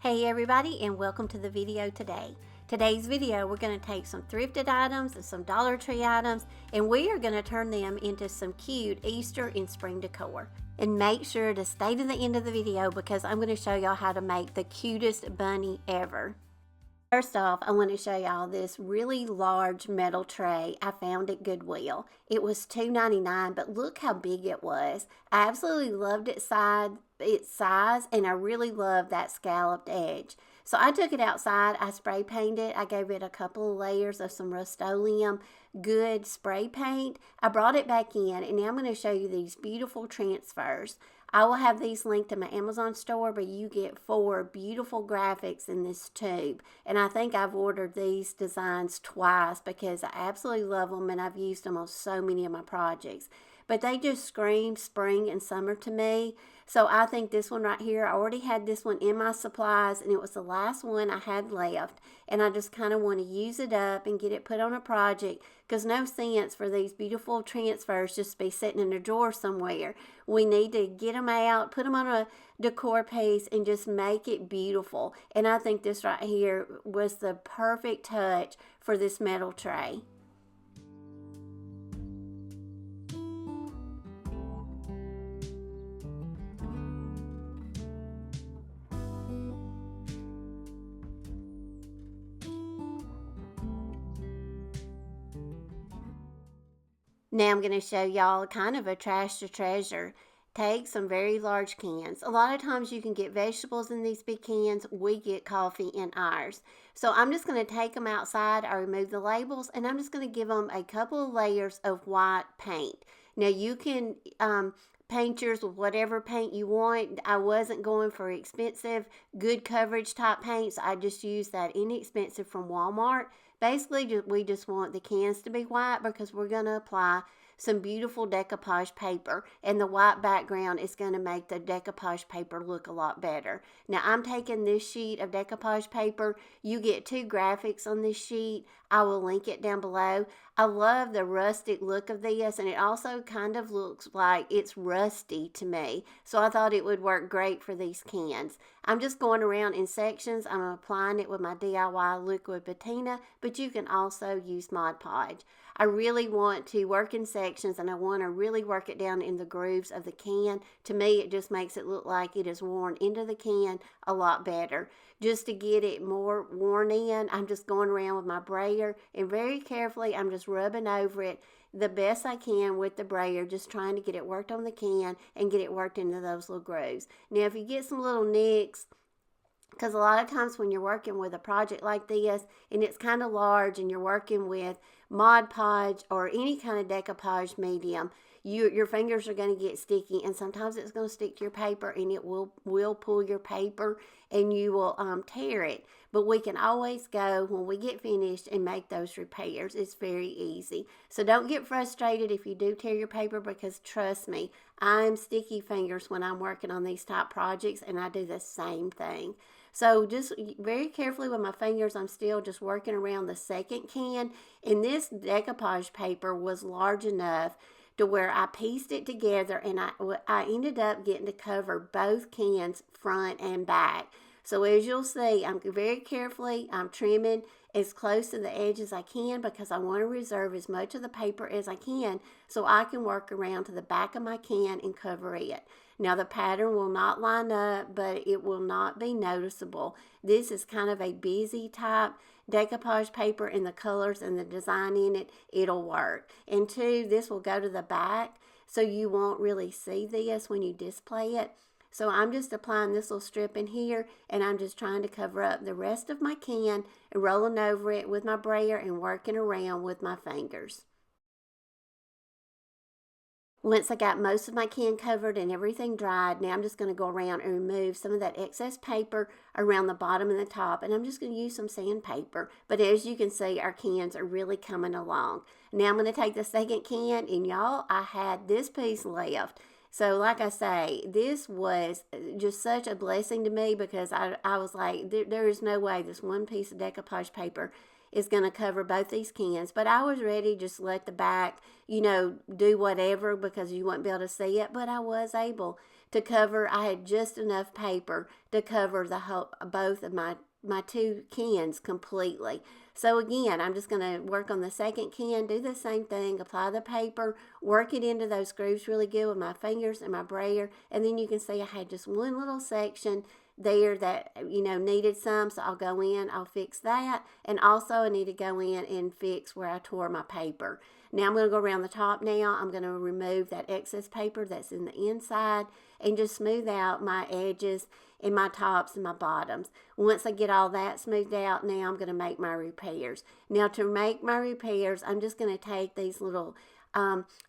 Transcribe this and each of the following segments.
Hey everybody, and welcome to the video today. Today's video, we're going to take some thrifted items and some Dollar Tree items, and we are going to turn them into some cute Easter and spring decor. And make sure to stay to the end of the video because I'm going to show y'all how to make the cutest bunny ever. First off, I want to show y'all this really large metal tray I found at Goodwill. It was $2.99, but look how big it was. I absolutely loved its size, and I really love that scalloped edge. So I took it outside, I spray painted, I gave it a couple of layers of some Rust-Oleum good spray paint. I brought it back in, and now I'm going to show you these beautiful transfers. I will have these linked to my Amazon store, but you get 4 beautiful graphics in this tube. And I think I've ordered these designs twice because I absolutely love them and I've used them on so many of my projects. But they just scream spring and summer to me. So I think this one right here, I already had this one in my supplies and it was the last one I had left. And I just kind of want to use it up and get it put on a project because no sense for these beautiful transfers just be sitting in a drawer somewhere. We need to get them out, put them on a decor piece and just make it beautiful. And I think this right here was the perfect touch for this metal tray. Now I'm going to show y'all kind of a trash to treasure. Take some very large cans. A lot of times you can get vegetables in these big cans. We get coffee in ours. So I'm just going to take them outside. I remove the labels and I'm just going to give them a couple of layers of white paint. Now you can paint yours with whatever paint you want. I wasn't going for expensive, good coverage type paints. I just used that inexpensive from Walmart. Basically, we just want the cans to be white because we're going to apply some beautiful decoupage paper, and the white background is going to make the decoupage paper look a lot better. Now, I'm taking this sheet of decoupage paper. You get 2 graphics on this sheet. I will link it down below. I love the rustic look of this, and it also kind of looks like it's rusty to me, so I thought it would work great for these cans. I'm just going around in sections. I'm applying it with my DIY Liquid Patina, but you can also use Mod Podge. I really want to work in sections and I want to really work it down in the grooves of the can. To me, it just makes it look like it is worn into the can a lot better. Just to get it more worn in, I'm just going around with my brayer and very carefully, I'm just rubbing over it the best I can with the brayer, just trying to get it worked on the can and get it worked into those little grooves. Now, if you get some little nicks, because a lot of times when you're working with a project like this and it's kind of large and you're working with Mod Podge or any kind of decoupage medium, your fingers are going to get sticky and sometimes it's going to stick to your paper and it will pull your paper and you will tear it. But we can always go when we get finished and make those repairs. It's very easy. So don't get frustrated if you do tear your paper because trust me, I'm sticky fingers when I'm working on these type projects and I do the same thing. So just very carefully with my fingers, I'm still just working around the second can. And this decoupage paper was large enough to where I pieced it together and I ended up getting to cover both cans front and back. So as you'll see, I'm very carefully, I'm trimming as close to the edge as I can because I want to reserve as much of the paper as I can so I can work around to the back of my can and cover it. Now the pattern will not line up, but it will not be noticeable. This is kind of a busy type decoupage paper and the colors and the design in it, it'll work. And 2, this will go to the back so you won't really see this when you display it. So I'm just applying this little strip in here and I'm just trying to cover up the rest of my can and rolling over it with my brayer and working around with my fingers. Once I got most of my can covered and everything dried, now I'm just going to go around and remove some of that excess paper around the bottom and the top, and I'm just going to use some sandpaper. But as you can see, our cans are really coming along. Now I'm going to take the second can, and y'all, I had this piece left. So like I say, this was just such a blessing to me because I was like, there is no way this one piece of decoupage paper is going to cover both these cans. But I was ready to just let the back, do whatever because you wouldn't be able to see it. But I was able to cover. I had just enough paper to cover both of my two cans completely. So again, I'm just going to work on the second can, do the same thing, apply the paper, work it into those grooves really good with my fingers and my brayer, and then you can see I had just one little section there that needed some, so I'll go in, I'll fix that, and also I need to go in and fix where I tore my paper. Now I'm going to go around the top now. I'm going to remove that excess paper that's in the inside and just smooth out my edges and my tops and my bottoms. Once I get all that smoothed out, now I'm going to make my repairs. Now to make my repairs, I'm just going to take these little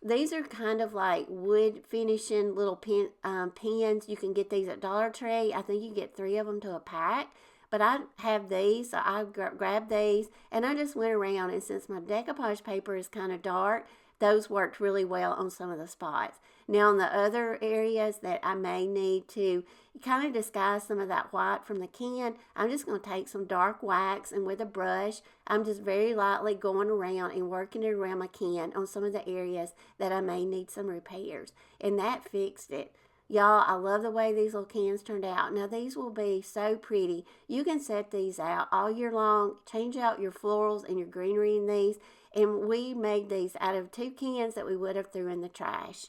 these are kind of like wood finishing little pins. You can get these at Dollar Tree. I think you get 3 of them to a pack. But I have these, so I grabbed these, and I just went around, and since my decoupage paper is kind of dark, those worked really well on some of the spots. Now on the other areas that I may need to kind of disguise some of that white from the can, I'm just going to take some dark wax, and with a brush, I'm just very lightly going around and working it around my can on some of the areas that I may need some repairs. And that fixed it. Y'all, I love the way these little cans turned out. Now, these will be so pretty. You can set these out all year long. Change out your florals and your greenery in these. And we made these out of 2 cans that we would have threw in the trash.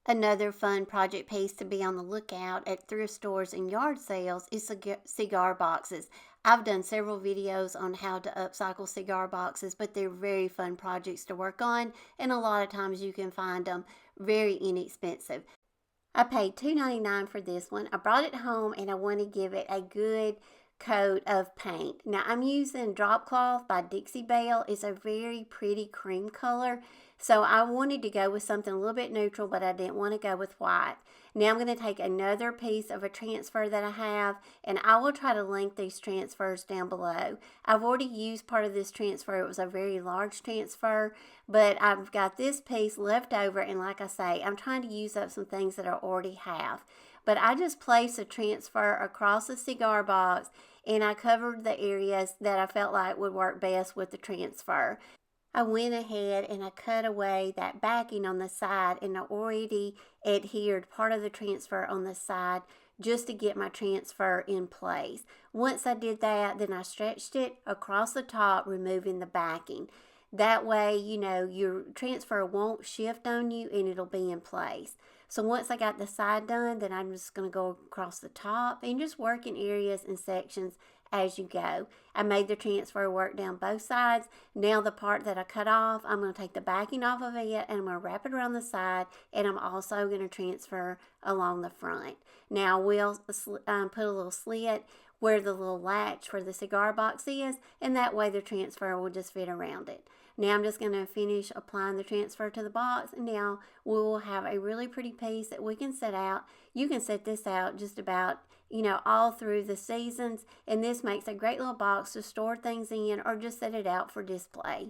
Another fun project piece to be on the lookout at thrift stores and yard sales is cigar boxes. I've done several videos on how to upcycle cigar boxes, but they're very fun projects to work on, and a lot of times you can find them very inexpensive. I paid $2.99 for this one. I brought it home and I want to give it a good coat of paint. Now I'm using Drop Cloth by Dixie Belle. It's a very pretty cream color. So I wanted to go with something a little bit neutral, but I didn't want to go with white. Now I'm going to take another piece of a transfer that I have, and I will try to link these transfers down below. I've already used part of this transfer. It was a very large transfer, but I've got this piece left over, and like I say, I'm trying to use up some things that I already have. But I just placed a transfer across the cigar box, and I covered the areas that I felt like would work best with the transfer. I went ahead and I cut away that backing on the side, and I already adhered part of the transfer on the side just to get my transfer in place. Once I did that, then I stretched it across the top, removing the backing. That way, your transfer won't shift on you and it'll be in place. So once I got the side done, then I'm just going to go across the top and just work in areas and sections as you go. I made the transfer work down both sides. Now the part that I cut off, I'm going to take the backing off of it and I'm going to wrap it around the side, and I'm also going to transfer along the front. Now we'll put a little slit where the little latch for the cigar box is, and that way the transfer will just fit around it. Now I'm just going to finish applying the transfer to the box, and now we will have a really pretty piece that we can set out. You can set this out just about, all through the seasons, and this makes a great little box to store things in or just set it out for display.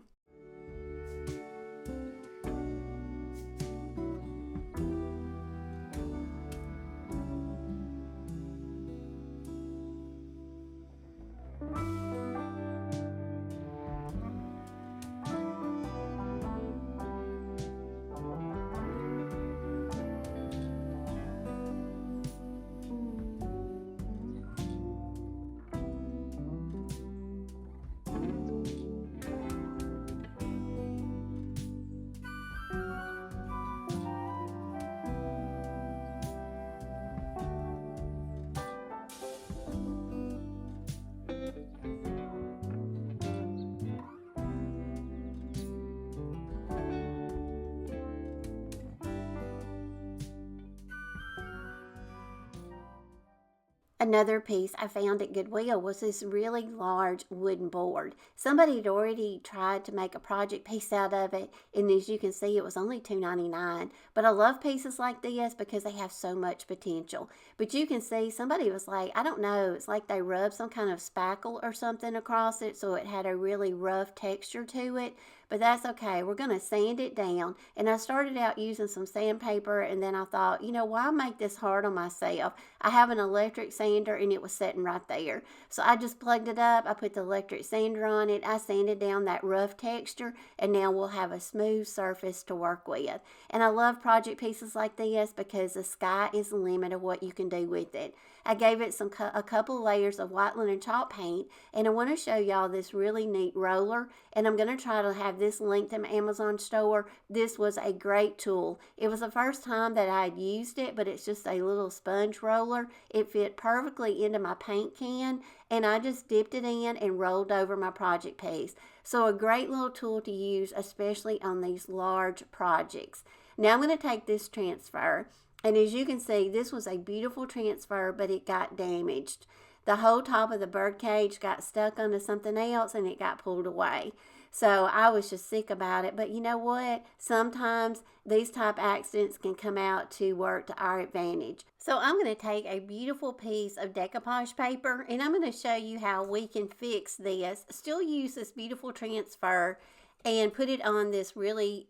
Another piece I found at Goodwill was this really large wooden board. Somebody had already tried to make a project piece out of it, and as you can see, it was only $2.99. But I love pieces like this because they have so much potential. But you can see somebody was like, I don't know, it's like they rubbed some kind of spackle or something across it, so it had a really rough texture to it. But that's okay. We're going to sand it down. And I started out using some sandpaper, and then I thought, why make this hard on myself? I have an electric sander, and it was sitting right there. So I just plugged it up. I put the electric sander on it. I sanded down that rough texture, and now we'll have a smooth surface to work with. And I love project pieces like this because the sky is the limit of what you can do with it. I gave it a couple layers of white linen chalk paint, and I want to show y'all this really neat roller, and I'm going to try to have this linked in my Amazon store. This was a great tool. It was the first time that I had used it, but it's just a little sponge roller. It fit perfectly into my paint can, and I just dipped it in and rolled over my project piece. So a great little tool to use, especially on these large projects. Now I'm going to take this transfer. And as you can see, this was a beautiful transfer, but it got damaged. The whole top of the bird cage got stuck onto something else and it got pulled away. So I was just sick about it. But you know what? Sometimes these type accidents can come out to work to our advantage. So I'm going to take a beautiful piece of decoupage paper and I'm going to show you how we can fix this. Still use this beautiful transfer and put it on this really,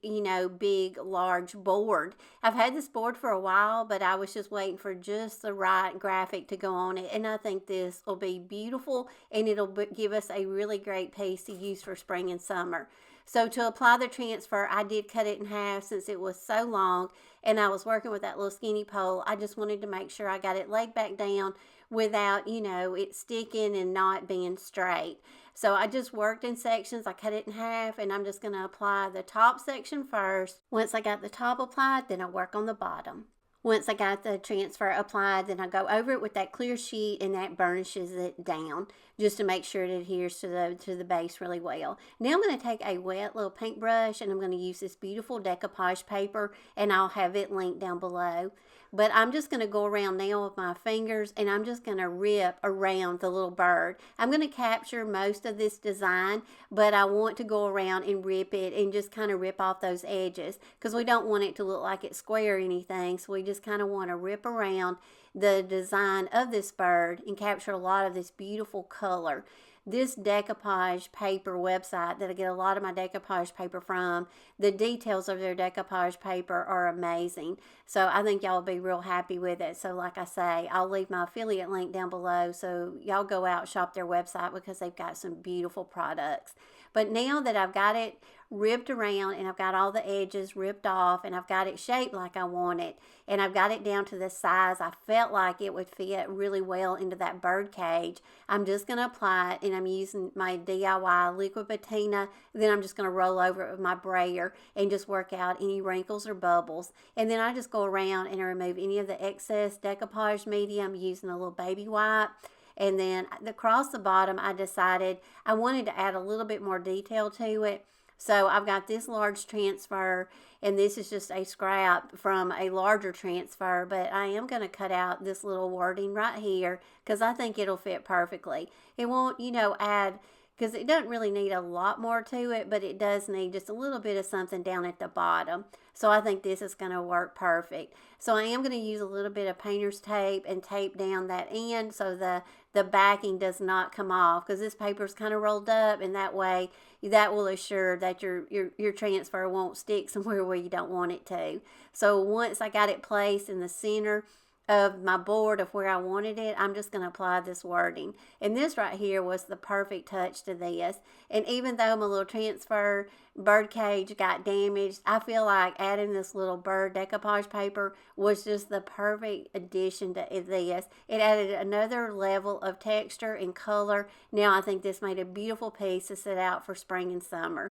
big, large board. I've had this board for a while, but I was just waiting for just the right graphic to go on it, and I think this will be beautiful, and it'll give us a really great piece to use for spring and summer. So to apply the transfer, I did cut it in half since it was so long, and I was working with that little skinny pole. I just wanted to make sure I got it laid back down without, it sticking and not being straight. So I just worked in sections. I cut it in half, and I'm just going to apply the top section first. Once I got the top applied, then I work on the bottom. Once I got the transfer applied, then I go over it with that clear sheet, and that burnishes it down just to make sure it adheres to the base really well. Now I'm going to take a wet little paintbrush, and I'm going to use this beautiful decoupage paper, and I'll have it linked down below. But I'm just going to go around now with my fingers, and I'm just going to rip around the little bird. I'm going to capture most of this design, but I want to go around and rip it and just kind of rip off those edges because we don't want it to look like it's square or anything. So we just kind of want to rip around the design of this bird and capture a lot of this beautiful color. This decoupage paper website that I get a lot of my decoupage paper from, the details of their decoupage paper are amazing. So I think y'all will be real happy with it. So like I say, I'll leave my affiliate link down below so y'all go out, shop their website because they've got some beautiful products. But now that I've got it ripped around and I've got all the edges ripped off and I've got it shaped like I want it and I've got it down to the size I felt like it would fit really well into that bird cage, I'm just going to apply it, and I'm using my DIY Liquid Patina. Then I'm just going to roll over it with my brayer and just work out any wrinkles or bubbles. And then I just go around and I remove any of the excess decoupage medium using a little baby wipe. And then across the bottom, I decided I wanted to add a little bit more detail to it. So I've got this large transfer, and this is just a scrap from a larger transfer, but I am going to cut out this little wording right here because I think it'll fit perfectly. It won't, add, because it doesn't really need a lot more to it, but it does need just a little bit of something down at the bottom. So I think this is going to work perfect. So I am going to use a little bit of painter's tape and tape down that end so the backing does not come off, because this paper is kind of rolled up, and that way that will assure that your transfer won't stick somewhere where you don't want it to. So once I got it placed in the center of my board of where I wanted it, I'm just going to apply this wording. And this right here was the perfect touch to this. And even though my little transfer bird cage got damaged, I feel like adding this little bird decoupage paper was just the perfect addition to this. It added another level of texture and color. Now I think this made a beautiful piece to set out for spring and summer.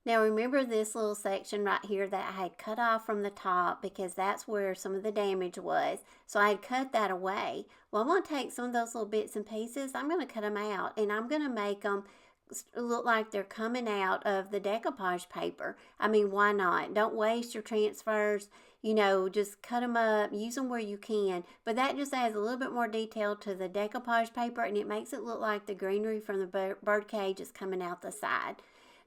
Now remember this little section right here that I had cut off from the top because that's where some of the damage was. So I had cut that away. Well, I'm going to take some of those little bits and pieces. I'm going to cut them out, and I'm going to make them look like they're coming out of the decoupage paper. I mean, why not? Don't waste your transfers. you know, just cut them up, use them where you can. But that just adds a little bit more detail to the decoupage paper, and it makes it look like the greenery from the bird cage is coming out the side.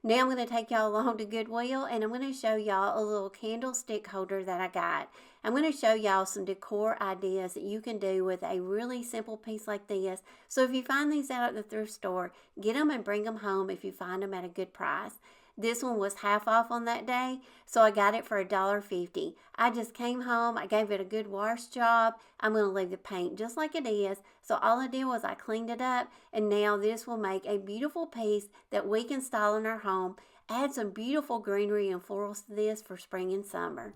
Now I'm going to take y'all along to Goodwill, and I'm going to show y'all a little candlestick holder that I got. I'm going to show y'all some decor ideas that you can do with a really simple piece like this. So if you find these out at the thrift store, get them and bring them home if you find them at a good price. This one was half off on that day, so I got it for $1.50. I just came home, I gave it a good wash job. I'm going to leave the paint just like it is. So all I did was I cleaned it up, and now this will make a beautiful piece that we can style in our home. Add some beautiful greenery and florals to this for spring and summer.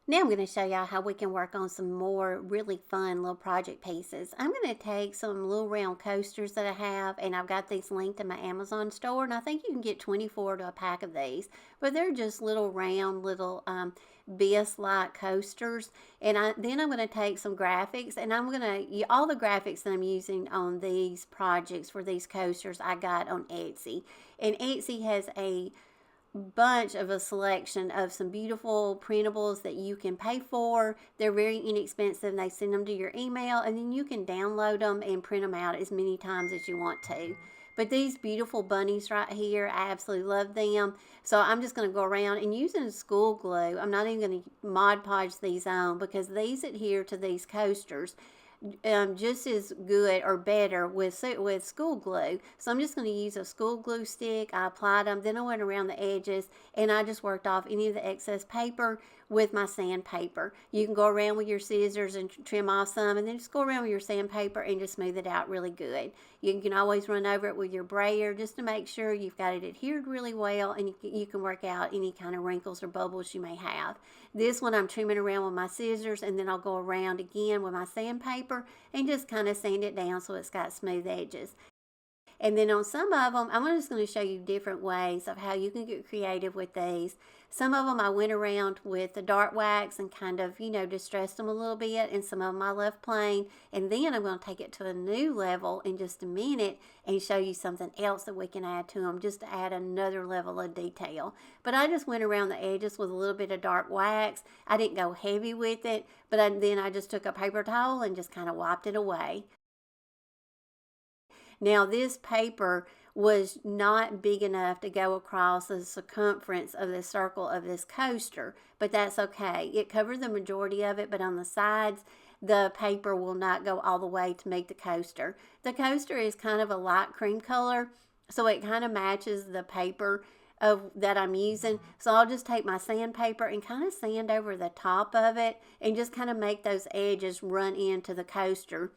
Now I'm going to show y'all how we can work on some more really fun little project pieces. I'm going to take some little round coasters that I have, and I've got these linked in my Amazon store, and I think you can get 24 to a pack of these, but they're just little round little bisque-like coasters. And then I'm going to take some graphics, and I'm going to, all the graphics that I'm using on these projects for these coasters I got on Etsy. And Etsy has a bunch of a selection of some beautiful printables that you can pay for. They're very inexpensive, and they send them to your email, and then you can download them and print them out as many times as you want to. But these beautiful bunnies right here, I absolutely love them. So I'm just going to go around and using school glue. I'm not even going to Mod Podge these on because these adhere to these coasters just as good or better with school glue. So I'm just going to use a school glue stick. I applied them, then I went around the edges, and I just worked off any of the excess paper with my sandpaper. You can go around with your scissors and trim off some, and then just go around with your sandpaper and just smooth it out really good. You can always run over it with your brayer just to make sure you've got it adhered really well, and you can work out any kind of wrinkles or bubbles you may have. This one I'm trimming around with my scissors, and then I'll go around again with my sandpaper and just kind of sand it down so it's got smooth edges. And then on some of them, I'm just going to show you different ways of how you can get creative with these. Some of them I went around with the dark wax and kind of, distressed them a little bit. And some of them I left plain. And then I'm going to take it to a new level in just a minute and show you something else that we can add to them just to add another level of detail. But I just went around the edges with a little bit of dark wax. I didn't go heavy with it, but then I just took a paper towel and just kind of wiped it away. Now this paper was not big enough to go across the circumference of the circle of this coaster, but that's okay. It covered the majority of it, but on the sides, the paper will not go all the way to make the coaster. The coaster is kind of a light cream color, so it kind of matches the paper that I'm using. So I'll just take my sandpaper and kind of sand over the top of it and just kind of make those edges run into the coaster,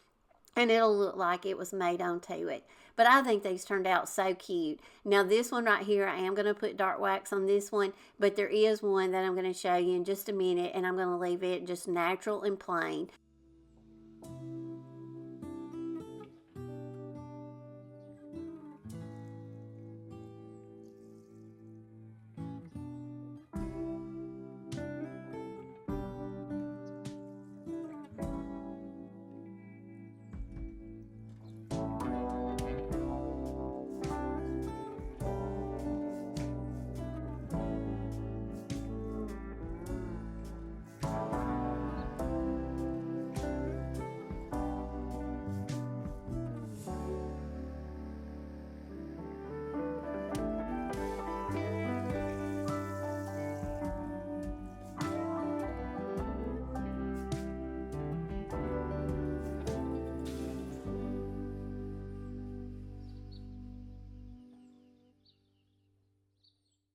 and it'll look like it was made onto it. But I think these turned out so cute. Now this one right here, I am going to put dark wax on this one, but there is one that I'm going to show you in just a minute, and I'm going to leave it just natural and plain.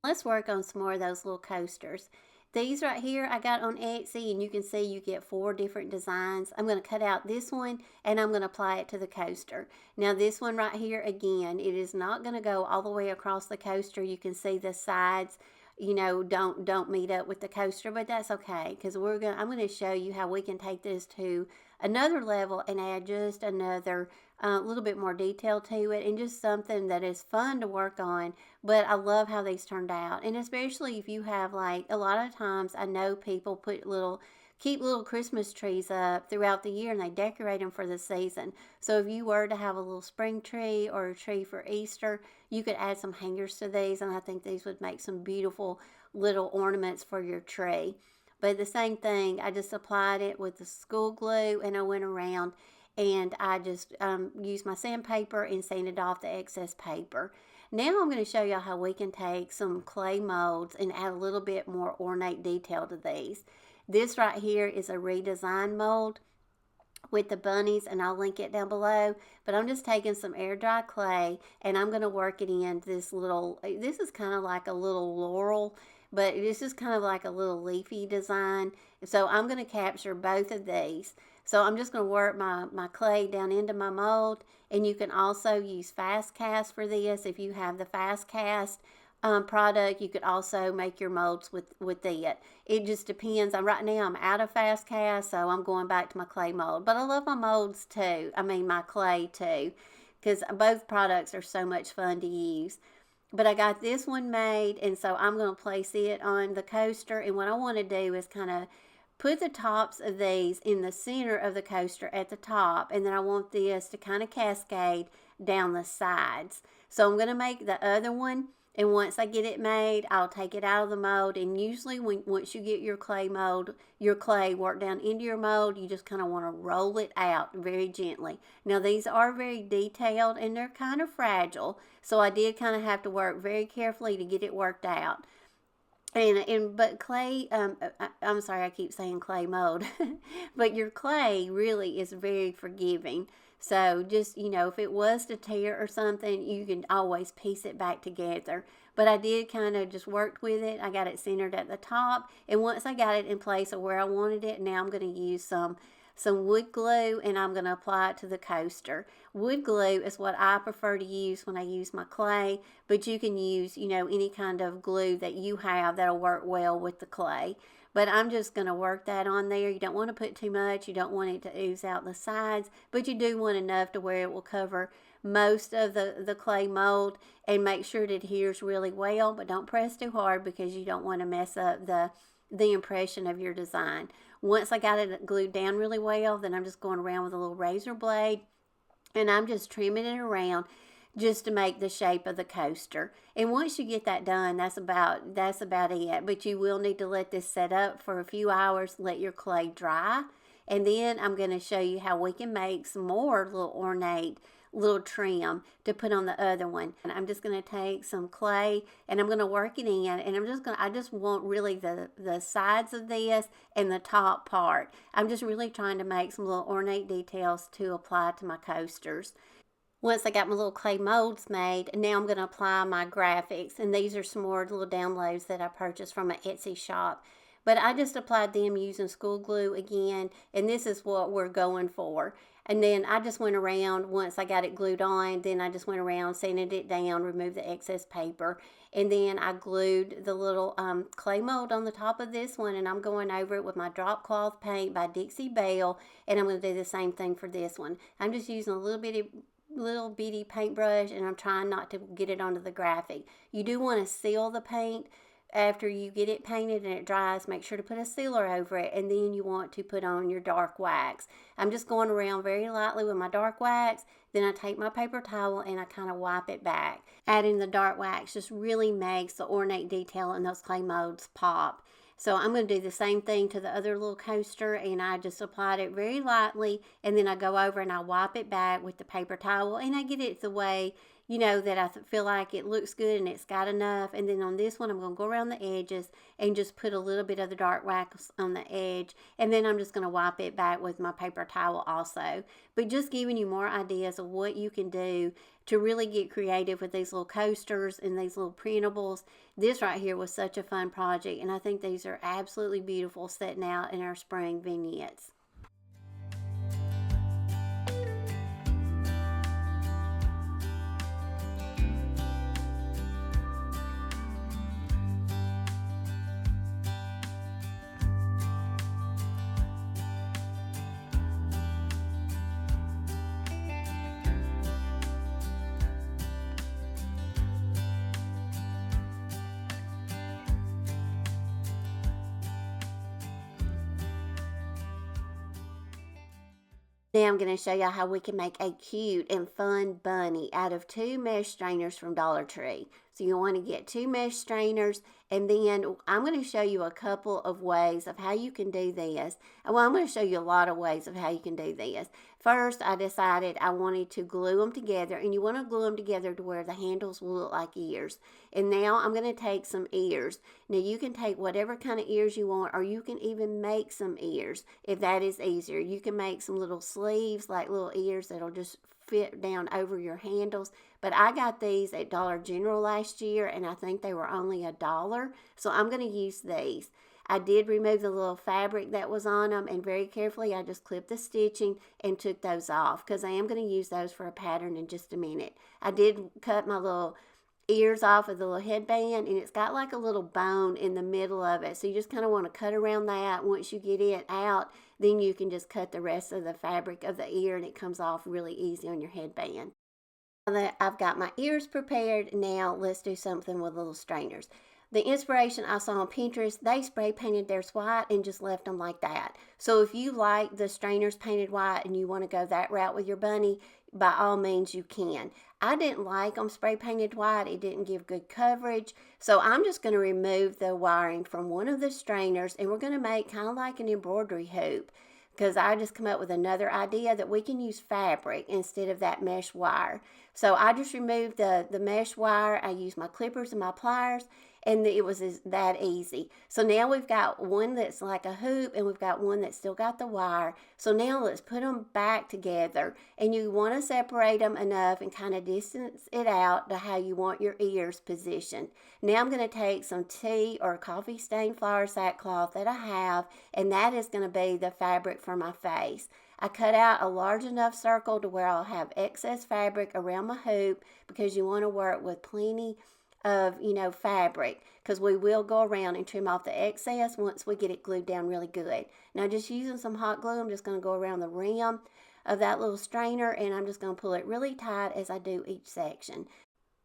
Let's work on some more of those little coasters. These right here I got on Etsy, and you can see you get 4 different designs. I'm going to cut out this one and I'm going to apply it to the coaster. Now this one right here, again, it is not going to go all the way across the coaster. You can see the sides, you know, don't meet up with the coaster, but that's okay, because I'm going to show you how we can take this to another level and add just another little bit more detail to it, and just something that is fun to work on. But I love how these turned out, and especially if you have, like, a lot of times I know people keep little Christmas trees up throughout the year and they decorate them for the season. So if you were to have a little spring tree or a tree for Easter, you could add some hangers to these, and I think these would make some beautiful little ornaments for your tree. But the same thing, I just applied it with the school glue, and I went around and I just used my sandpaper and sanded off the excess paper. Now I'm going to show y'all how we can take some clay molds and add a little bit more ornate detail to these. This right here is a redesigned mold with the bunnies, and I'll link it down below. But I'm just taking some air dry clay and I'm going to work it in this is kind of like a little laurel, but this is kind of like a little leafy design. So I'm going to capture both of these. So I'm just going to work my clay down into my mold, and you can also use fast cast for this. If you have the fast cast product, you could also make your molds with it. It just depends. Right now I'm out of fast cast, so I'm going back to my clay mold. But I love my molds too. I mean my clay too, because both products are so much fun to use. But I got this one made, and so I'm going to place it on the coaster. And what I want to do is kind of put the tops of these in the center of the coaster at the top, and then I want this to kind of cascade down the sides. So I'm going to make the other one, and once I get it made, I'll take it out of the mold. And usually once you get your clay worked down into your mold, you just kind of want to roll it out very gently. Now these are very detailed and they're kind of fragile, so I did kind of have to work very carefully to get it worked out. But clay, I'm sorry, I keep saying clay mold, but your clay really is very forgiving. So just, you know, if it was to tear or something, you can always piece it back together. But I did kind of just worked with it. I got it centered at the top, and once I got it in place of where I wanted it, now I'm going to use some wood glue, and I'm going to apply it to the coaster. Wood glue is what I prefer to use when I use my clay, but you can use, you know, any kind of glue that you have that'll work well with the clay. But I'm just going to work that on there. You don't want to put too much. You don't want it to ooze out the sides, but you do want enough to where it will cover most of the clay mold, and make sure it adheres really well, but don't press too hard because you don't want to mess up the impression of your design. Once I got it glued down really well, then I'm just going around with a little razor blade, and I'm just trimming it around just to make the shape of the coaster. And once you get that done, that's about it. But you will need to let this set up for a few hours, let your clay dry, and then I'm going to show you how we can make some more little ornate little trim to put on the other one. And I'm just going to take some clay and I'm going to work it in, and I just want really the sides of this and the top part. I'm just really trying to make some little ornate details to apply to my coasters. Once I got my little clay molds made, now I'm going to apply my graphics, and these are some more little downloads that I purchased from an Etsy shop. But I just applied them using school glue again, and this is what we're going for. And then I just went around, once I got it glued on, then I just went around, sanded it down, removed the excess paper, and then I glued the little clay mold on the top of this one, and I'm going over it with my drop cloth paint by Dixie Belle, and I'm going to do the same thing for this one. I'm just using a little bitty paintbrush, and I'm trying not to get it onto the graphic. You do want to seal the paint after you get it painted and it dries. Make sure to put a sealer over it, and then you want to put on your dark wax. I'm just going around very lightly with my dark wax, then I take my paper towel and I kind of wipe it back. Adding the dark wax just really makes the ornate detail in those clay molds pop. So I'm going to do the same thing to the other little coaster, and I just applied it very lightly, and then I go over and I wipe it back with the paper towel, and I get it the way, that I feel like it looks good and it's got enough. And then on this one, I'm going to go around the edges and just put a little bit of the dark wax on the edge. And then I'm just going to wipe it back with my paper towel also. But just giving you more ideas of what you can do to really get creative with these little coasters and these little printables. This right here was such a fun project, and I think these are absolutely beautiful setting out in our spring vignettes. Now I'm going to show y'all how we can make a cute and fun bunny out of 2 mesh strainers from Dollar Tree. So you want to get 2 mesh strainers, and then I'm going to show you a couple of ways of how you can do this. Well, I'm going to show you a lot of ways of how you can do this. First, I decided I wanted to glue them together, and you want to glue them together to where the handles will look like ears. And now I'm going to take some ears. Now you can take whatever kind of ears you want, or you can even make some ears if that is easier. You can make some little sleeves, like little ears that'll just fit down over your handles. But I got these at Dollar General last year, and I think they were only $1. So I'm going to use these. I did remove the little fabric that was on them, and very carefully I just clipped the stitching and took those off, because I am going to use those for a pattern in just a minute. I did cut my little ears off of the little headband, and it's got like a little bone in the middle of it, so you just kind of want to cut around that. Once you get it out, then you can just cut the rest of the fabric of the ear, and it comes off really easy on your headband. Now that I've got my ears prepared, now let's do something with little strainers. The inspiration I saw on Pinterest, they spray painted theirs white and just left them like that. So if you like the strainers painted white and you want to go that route with your bunny, by all means you can. I didn't like them spray painted white. It didn't give good coverage. So I'm just going to remove the wiring from one of the strainers, and we're going to make kind of like an embroidery hoop, because I just come up with another idea that we can use fabric instead of that mesh wire. So I just removed the mesh wire. I used my clippers and my pliers, and it was that easy. So now we've got one that's like a hoop, and we've got one that's still got the wire. So now let's put them back together, and you want to separate them enough and kind of distance it out to how you want your ears positioned. Now I'm going to take some tea or coffee stained flour sackcloth that I have, and that is going to be the fabric for my face. I cut out a large enough circle to where I'll have excess fabric around my hoop, because you want to work with plenty of fabric, because we will go around and trim off the excess once we get it glued down really good. Now just using some hot glue, I'm just going to go around the rim of that little strainer, and I'm just going to pull it really tight as I do each section.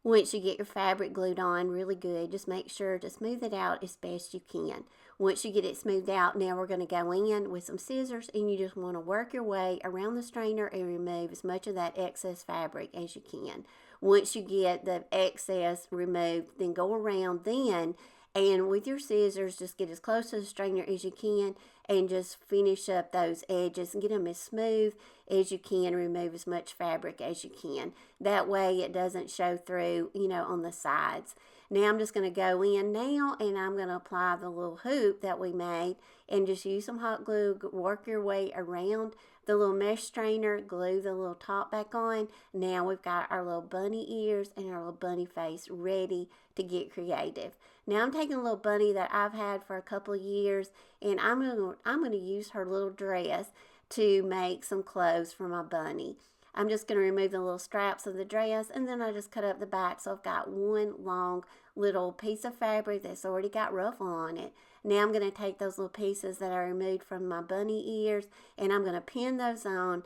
Once you get your fabric glued on really good, just make sure to smooth it out as best you can. Once you get it smoothed out, now we're going to go in with some scissors, and you just want to work your way around the strainer and remove as much of that excess fabric as you can. Once you get the excess removed, then go around then, and with your scissors, just get as close to the strainer as you can and just finish up those edges and get them as smooth as you can. Remove as much fabric as you can. That way it doesn't show through, on the sides. Now I'm just going to go in now, and I'm going to apply the little hoop that we made, and just use some hot glue, work your way around the little mesh strainer, glue the little top back on. Now we've got our little bunny ears and our little bunny face ready to get creative. Now I'm taking a little bunny that I've had for a couple of years, and I'm going to use her little dress to make some clothes for my bunny. I'm just going to remove the little straps of the dress, and then I just cut up the back, so I've got one long little piece of fabric that's already got ruffle on it. Now I'm going to take those little pieces that I removed from my bunny ears, and I'm going to pin those on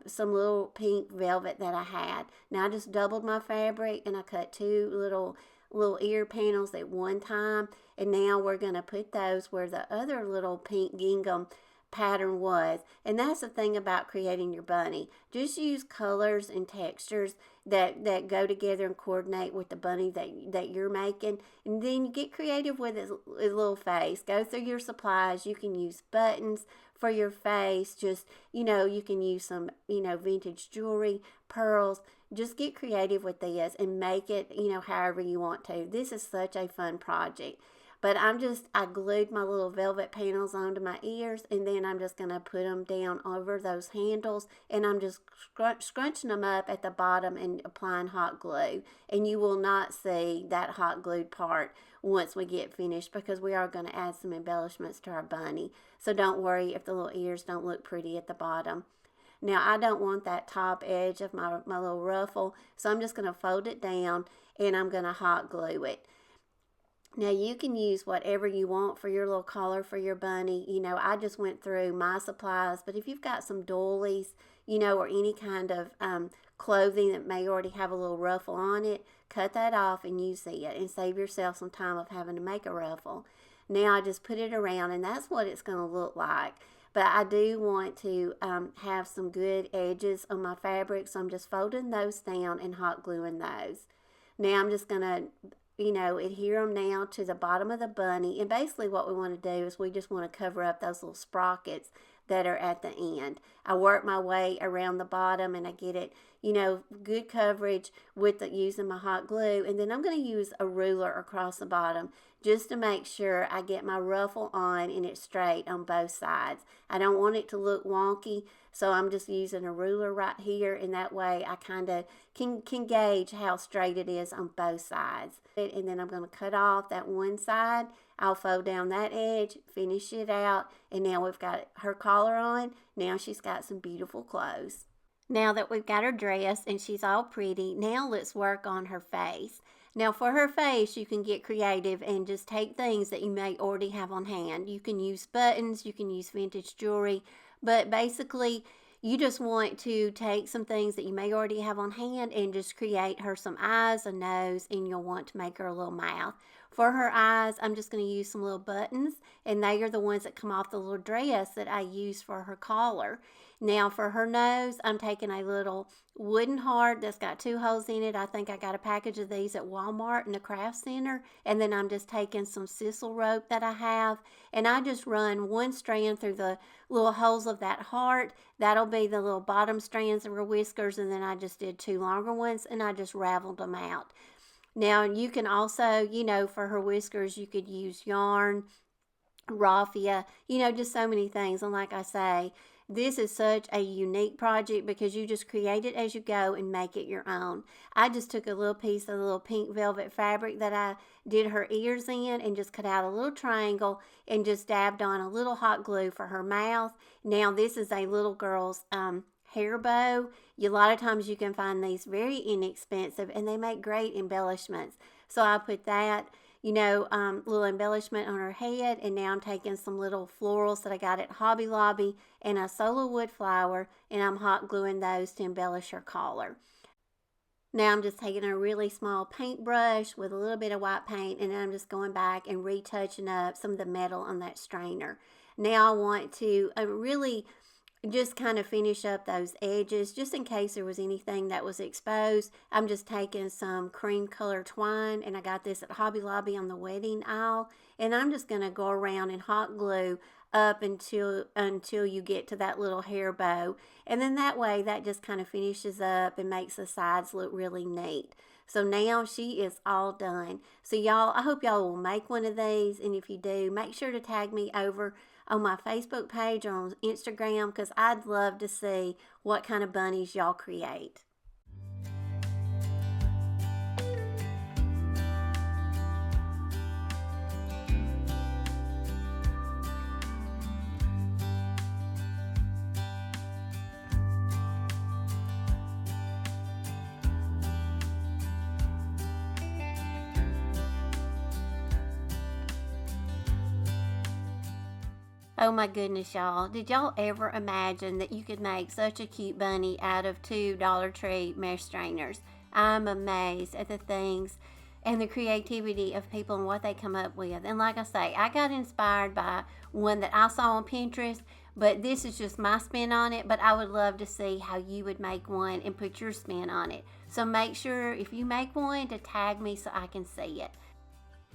some little pink velvet that I had. Now I just doubled my fabric, and I cut two little ear panels at one time, and now we're going to put those where the other little pink gingham pattern was. And that's the thing about creating your bunny. Just use colors and textures that go together and coordinate with the bunny that you're making, and then you get creative with his little face. Go through your supplies. You can use buttons for your face. Just you can use some vintage jewelry, pearls, just get creative with this and make it, however you want to. This is such a fun project. But I glued my little velvet panels onto my ears, and then I'm just going to put them down over those handles, and I'm just scrunching them up at the bottom and applying hot glue. And you will not see that hot glued part once we get finished, because we are going to add some embellishments to our bunny. So don't worry if the little ears don't look pretty at the bottom. Now, I don't want that top edge of my little ruffle, so I'm just going to fold it down, and I'm going to hot glue it. Now, you can use whatever you want for your little collar for your bunny. I just went through my supplies, but if you've got some doilies, or any kind of clothing that may already have a little ruffle on it, cut that off and use it and save yourself some time of having to make a ruffle. Now, I just put it around, and that's what it's going to look like. But I do want to have some good edges on my fabric, so I'm just folding those down and hot gluing those. Now, I'm just going to adhere them now to the bottom of the bunny. And basically what we want to do is we just want to cover up those little sprockets that are at the end. I work my way around the bottom, and I get it, good coverage with using my hot glue. And then I'm going to use a ruler across the bottom just to make sure I get my ruffle on and it's straight on both sides. I don't want it to look wonky, so I'm just using a ruler right here, and that way I kind of can gauge how straight it is on both sides. And then I'm going to cut off that one side. I'll fold down that edge, finish it out, and now we've got her collar on. Now she's got some beautiful clothes. Now that we've got her dressed and she's all pretty, now let's work on her face. Now for her face, you can get creative and just take things that you may already have on hand. You can use buttons, you can use vintage jewelry, but basically you just want to take some things that you may already have on hand and just create her some eyes, a nose, and you'll want to make her a little mouth. For her eyes, I'm just going to use some little buttons, and they are the ones that come off the little dress that I use for her collar. Now for her nose, I'm taking a little wooden heart that's got 2 holes in it. I think I got a package of these at Walmart in the craft center. And then I'm just taking some sisal rope that I have, and I just run one strand through the little holes of that heart. That'll be the little bottom strands of her whiskers, and then I just did 2 longer ones, and I just raveled them out. Now you can also, for her whiskers, you could use yarn, raffia, just so many things. And like I say, this is such a unique project because you just create it as you go and make it your own. I just took a little piece of the little pink velvet fabric that I did her ears in and just cut out a little triangle and just dabbed on a little hot glue for her mouth. Now this is a little girl's hair bow. A lot of times you can find these very inexpensive, and they make great embellishments. So I put that, little embellishment on her head, and now I'm taking some little florals that I got at Hobby Lobby and a solo wood flower, and I'm hot gluing those to embellish her collar. Now I'm just taking a really small paintbrush with a little bit of white paint, and I'm just going back and retouching up some of the metal on that strainer. Now I want to really just kind of finish up those edges just in case there was anything that was exposed. I'm just taking some cream color twine, and I got this at Hobby Lobby on the wedding aisle, and I'm just going to go around and hot glue up until you get to that little hair bow, and then that way that just kind of finishes up and makes the sides look really neat. So now she is all done. So y'all, I hope y'all will make one of these, and if you do, make sure to tag me over on my Facebook page or on Instagram, because I'd love to see what kind of bunnies y'all create. Oh my goodness, y'all. Did y'all ever imagine that you could make such a cute bunny out of 2 Dollar Tree mesh strainers? I'm amazed at the things and the creativity of people and what they come up with. And like I say, I got inspired by one that I saw on Pinterest, but this is just my spin on it. But I would love to see how you would make one and put your spin on it. So make sure if you make one to tag me so I can see it.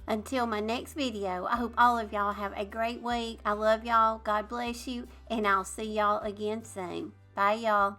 Until my next video, I hope all of y'all have a great week. I love y'all. God bless you. And I'll see y'all again soon. Bye, y'all.